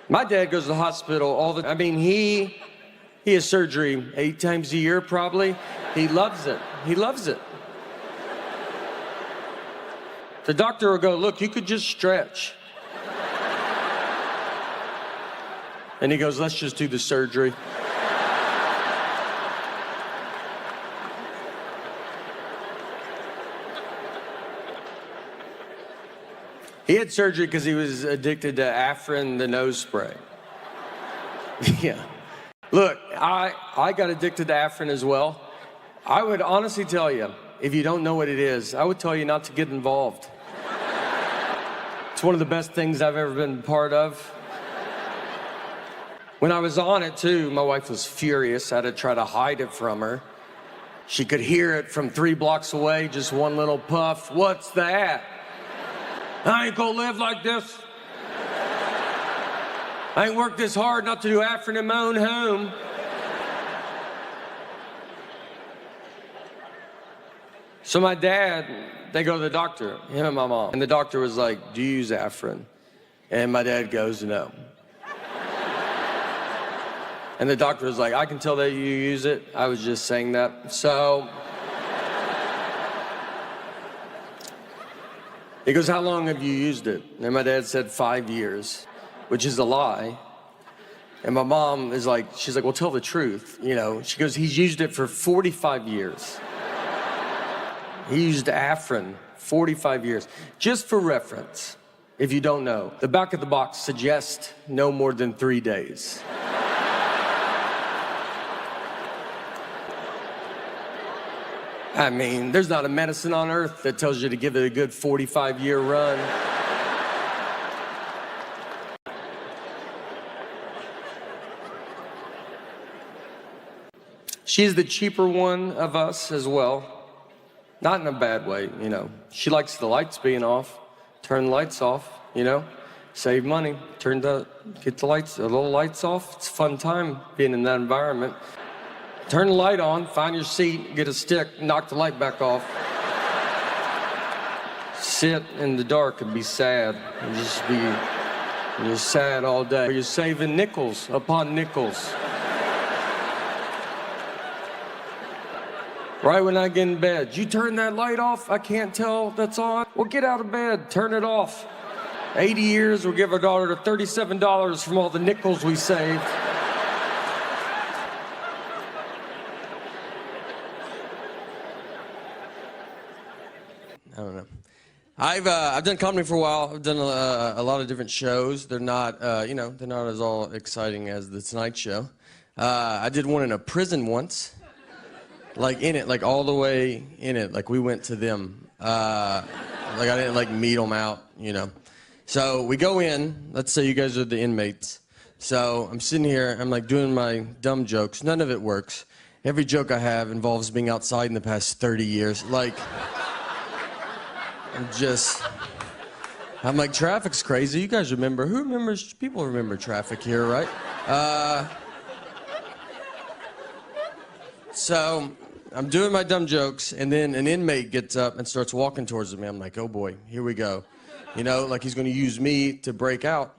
My dad goes to the hospital all the time. I mean, he has surgery 8 times a year, probably. He loves it. He loves it. The doctor will go, look, you could just stretch. And he goes, let's just do the surgery. He had surgery because he was addicted to Afrin, the nose spray. Yeah. Look, I got addicted to Afrin as well. I would honestly tell you, if you don't know what it is, I would tell you not to get involved. It's one of the best things I've ever been part of. When I was on it too, my wife was furious. I had to try to hide it from her. She could hear it from 3 blocks away, just one little puff. What's that? I ain't gonna live like this. I ain't worked this hard not to do Afrin in my own home. So my dad, they go to the doctor, him and my mom. And the doctor was like, do you use Afrin? And my dad goes, no. And the doctor was like, I can tell that you use it. I was just saying that. So he goes, how long have you used it? And my dad said 5 years, which is a lie. And my mom is like, she's like, well, tell the truth. You know, she goes, he's used it for 45 years. He used Afrin 45 years. Just for reference, if you don't know, the back of the box suggests no more than 3 days. I mean, there's not a medicine on earth that tells you to give it a good 45-year run. She's the cheaper one of us as well. Not in a bad way, you know. She likes the lights being off. Turn the lights off, you know. Save money. Get the little lights off. It's a fun time being in that environment. Turn the light on, find your seat, get a stick, knock the light back off. Sit in the dark and be sad. And you're sad all day. You're saving nickels upon nickels. Right when I get in bed, you turn that light off? I can't tell that's on. Well, get out of bed, turn it off. 80 years, we'll give our daughter $37 from all the nickels we saved. I don't know. I've done comedy for a while. I've done a lot of different shows. They're not, they're not as all exciting as the Tonight Show. I did one in a prison once, like in it, like all the way in it. Like we went to them. Like I didn't like meet them out, you know. So we go in. Let's say you guys are the inmates. So I'm sitting here. I'm like doing my dumb jokes. None of it works. Every joke I have involves being outside in the past 30 years. Like. I'm like, traffic's crazy. You guys remember, people remember traffic here, right? So I'm doing my dumb jokes, and then an inmate gets up and starts walking towards me. I'm like, oh boy, here we go. You know, like he's gonna use me to break out.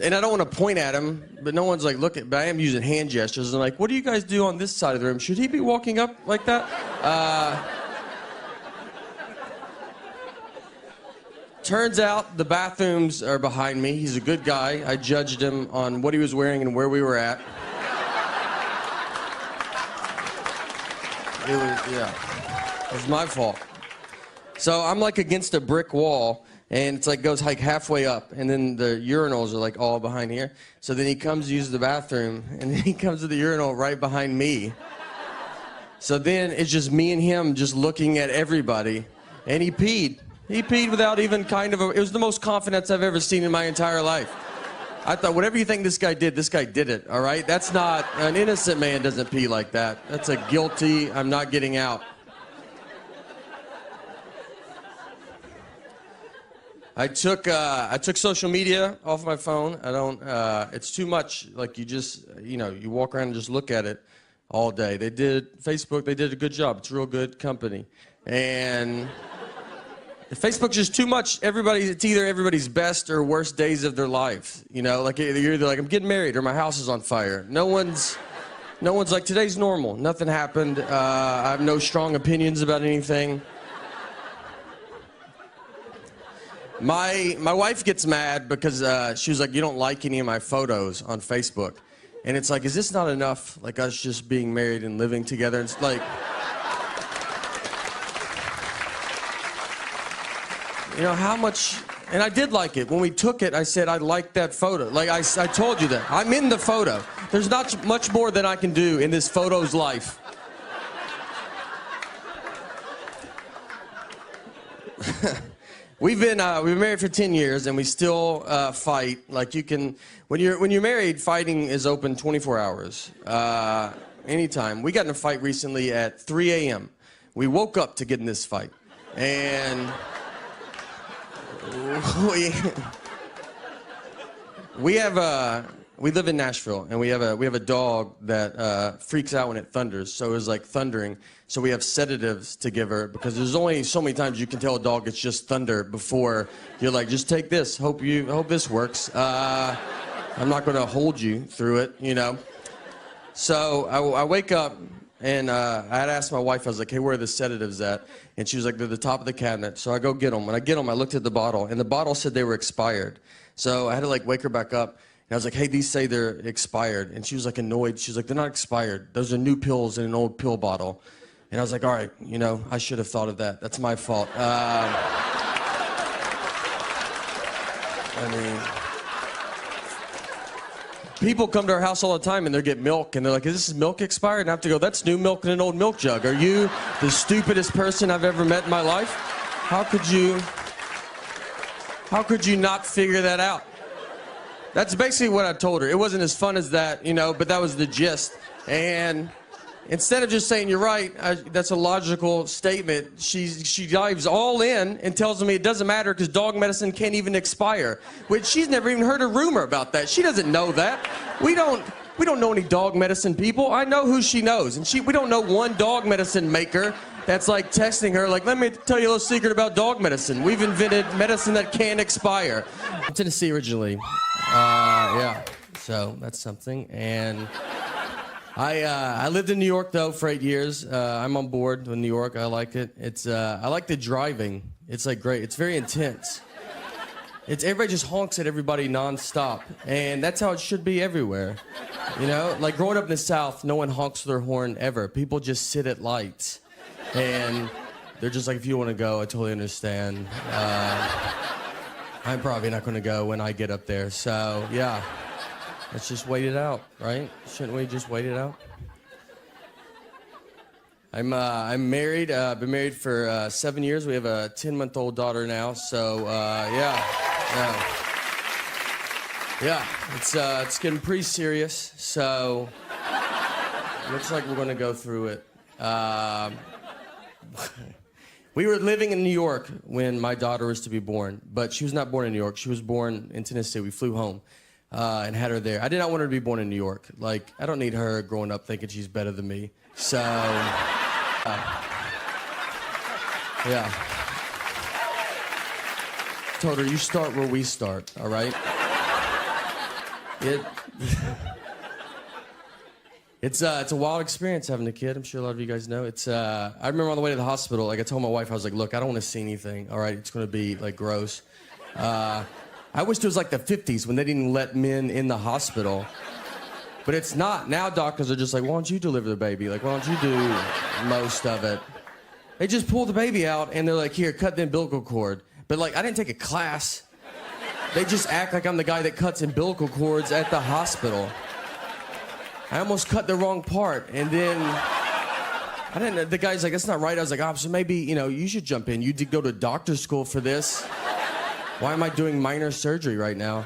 And I don't want to point at him, but no one's like looking, but I am using hand gestures. I'm like, what do you guys do on this side of the room? Should he be walking up like that? Turns out the bathrooms are behind me. He's a good guy. I judged him on what he was wearing and where we were at. It was my fault. So I'm like against a brick wall, and it's like goes like halfway up, and then the urinals are like all behind here. So then he comes to use the bathroom, and then he comes to the urinal right behind me. So then it's just me and him just looking at everybody, and he peed. He peed without even it was the most confidence I've ever seen in my entire life. I thought, whatever you think this guy did it, all right? That's not, an innocent man doesn't pee like that. That's a guilty, I'm not getting out. I took social media off my phone. I don't, it's too much. Like you walk around and just look at it all day. Facebook, they did a good job. It's a real good company. And Facebook's just too much. It's either everybody's best or worst days of their life. You know, like you're either like, I'm getting married or my house is on fire. No one's like, today's normal. Nothing happened. I have no strong opinions about anything. My wife gets mad because she was like, you don't like any of my photos on Facebook. And it's like, is this not enough? Like us just being married and living together? It's like, you know, how much, and I did like it. When we took it, I said, I like that photo. Like I told you that. I'm in the photo. There's not much more than I can do in this photo's life. We've been married for 10 years, and we still fight. Like you can, when you're married, fighting is open 24 hours, anytime. We got in a fight recently at 3 a.m. We woke up to get in this fight, and we live in Nashville, and we have a dog that freaks out when it thunders. So it was like thundering. So we have sedatives to give her because there's only so many times you can tell a dog it's just thunder before you're like, just take this. Hope this works. I'm not going to hold you through it, you know. So I wake up, and I had asked my wife. I was like, hey, where are the sedatives at? And she was like, they're at the top of the cabinet. So I go get them. When I get them, I looked at the bottle, and the bottle said they were expired. So I had to like wake her back up. And I was like, hey, these say they're expired. And she was like annoyed. She was like, they're not expired. Those are new pills in an old pill bottle. And I was like, all right, you know, I should have thought of that. That's my fault. I mean, people come to our house all the time and they get milk and they're like, is this milk expired? And I have to go, that's new milk in an old milk jug. Are you the stupidest person I've ever met in my life? How could you not figure that out? That's basically what I told her. It wasn't as fun as that, you know, but that was the gist. And instead of just saying, you're right, that's a logical statement, she dives all in and tells me it doesn't matter because dog medicine can't even expire. Which she's never even heard a rumor about that. She doesn't know that. We don't know any dog medicine people. I know who she knows. And we don't know one dog medicine maker that's like texting her like, let me tell you a little secret about dog medicine. We've invented medicine that can't expire. I'm Tennessee originally. Yeah, so that's something. And I lived in New York though for 8 years. I'm on board with New York. I like it. I like the driving. It's like great. It's very intense. Everybody just honks at everybody nonstop, and that's how it should be everywhere. You know, like growing up in the South, no one honks their horn ever. People just sit at lights, and they're just like, if you want to go, I totally understand. I'm probably not going to go when I get up there. So yeah. Let's just wait it out, right? Shouldn't we just wait it out? I'm married. Been married for 7 years. We have a 10-month-old daughter now. So yeah. It's getting pretty serious. So looks like we're gonna go through it. We were living in New York when my daughter was to be born, but she was not born in New York. She was born in Tennessee. We flew home. And had her there. I did not want her to be born in New York. Like, I don't need her growing up thinking she's better than me. So, yeah. Told her, you start where we start, all right? It's a wild experience having a kid. I'm sure a lot of you guys know. I remember on the way to the hospital, like I told my wife, I was like, look, I don't want to see anything, all right? It's going to be, like, gross. I wish it was like the 50s when they didn't let men in the hospital. But it's not. Now doctors are just like, why don't you deliver the baby? Like, why don't you do most of it? They just pull the baby out and they're like, here, cut the umbilical cord. But like, I didn't take a class. They just act like I'm the guy that cuts umbilical cords at the hospital. I almost cut the wrong part, and then the guy's like, that's not right. I was like, oh, so maybe, you know, you should jump in. You did go to doctor's school for this. Why am I doing minor surgery right now?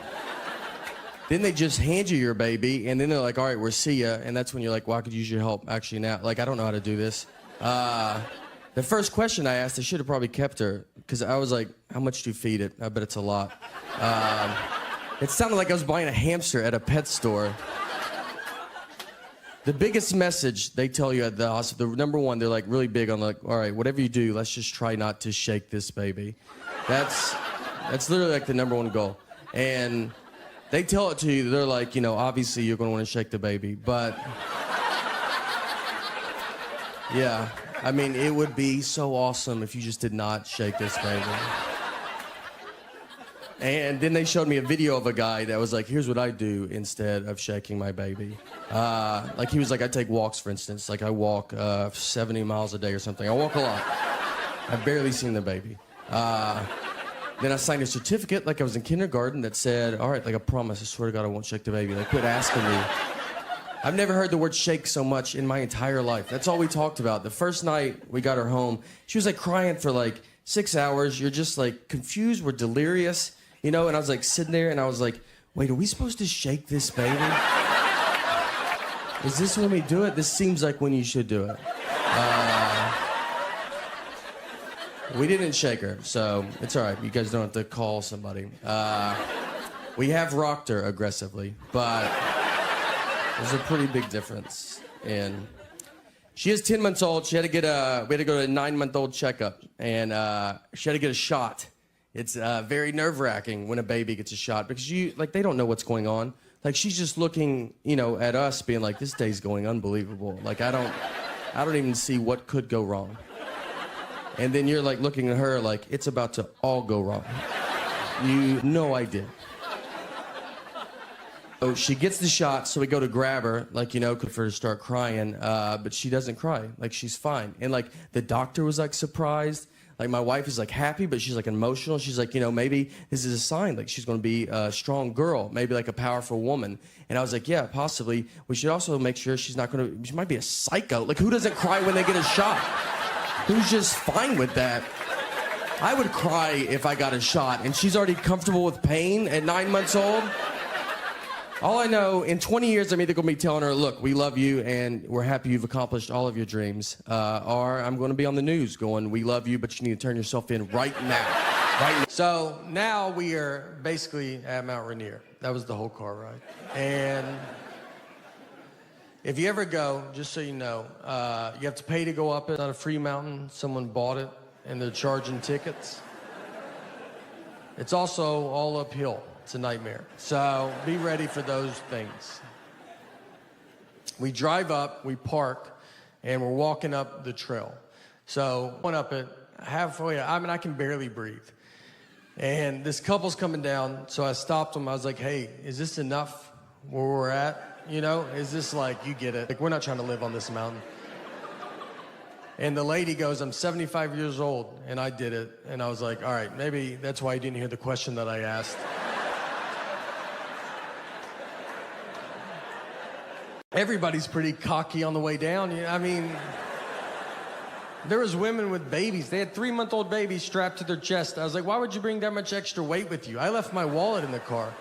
Then they just hand you your baby, and then they're like, all right, we'll see ya. And that's when you're like, well, I could use your help actually now. Like, I don't know how to do this. The first question I asked, I should have probably kept her, because I was like, how much do you feed it? I bet it's a lot. It sounded like I was buying a hamster at a pet store. The biggest message they tell you at the hospital, the number one, they're like really big on like, all right, whatever you do, let's just try not to shake this baby. That's literally like the number one goal. And they tell it to you, they're like, you know, obviously you're gonna wanna shake the baby, but yeah, I mean, it would be so awesome if you just did not shake this baby. And then they showed me a video of a guy that was like, here's what I do instead of shaking my baby. Like he was like, I take walks, for instance. Like I walk 70 miles a day or something. I walk a lot. I've barely seen the baby. Then I signed a certificate like I was in kindergarten that said, all right, like I promise, I swear to God I won't shake the baby. Like quit asking me. I've never heard the word shake so much in my entire life. That's all we talked about. The first night we got her home, she was like crying for like 6 hours. You're just like confused, we're delirious. You know, and I was like sitting there and I was like, wait, are we supposed to shake this baby? Is this when we do it? This seems like when you should do it. We didn't shake her, so it's all right. You guys don't have to call somebody. We have rocked her aggressively, but there's a pretty big difference. And she is 10 months old. She had to get we had to go to a 9-month-old checkup, and she had to get a shot. It's very nerve-wracking when a baby gets a shot because they don't know what's going on. Like she's just looking, you know, at us being like, this day's going unbelievable. Like I don't even see what could go wrong. And then you're like looking at her like it's about to all go wrong. You no idea. So she gets the shot, so we go to grab her, like, you know, for her to start crying, but she doesn't cry. Like she's fine. And like the doctor was like surprised. Like my wife is like happy, but she's like emotional. She's like, you know, maybe this is a sign. Like she's going to be a strong girl, maybe like a powerful woman. And I was like, yeah, possibly. We should also make sure she's not going to, she might be a psycho. Like who doesn't cry when they get a shot? Who's just fine with that? I would cry if I got a shot and she's already comfortable with pain at 9 months old. All I know, in 20 years, I'm either going to be telling her, look, we love you and we're happy you've accomplished all of your dreams. Or I'm going to be on the news going, we love you, but you need to turn yourself in right now. Right now. So now we are basically at Mount Rainier. That was the whole car ride. And if you ever go, just so you know, you have to pay to go up it. It's not a free mountain. Someone bought it and they're charging tickets. It's also all uphill. It's a nightmare. So be ready for those things. We drive up, we park, and we're walking up the trail. So went up it halfway. I mean, I can barely breathe. And this couple's coming down, so I stopped them. I was like, hey, is this enough where we're at? You know, is this like, you get it. Like, we're not trying to live on this mountain. And the lady goes, I'm 75 years old, and I did it. And I was like, all right, maybe that's why you didn't hear the question that I asked. Everybody's pretty cocky on the way down. I mean, there was women with babies. They had 3-month-old babies strapped to their chest. I was like, why would you bring that much extra weight with you? I left my wallet in the car.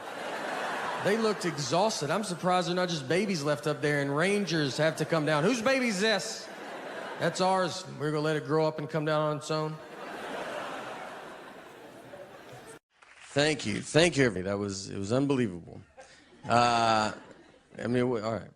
They looked exhausted. I'm surprised they're not just babies left up there and rangers have to come down. Whose baby's this? That's ours. We're gonna let it grow up and come down on its own. Thank you, everybody. It was unbelievable. I mean, all right.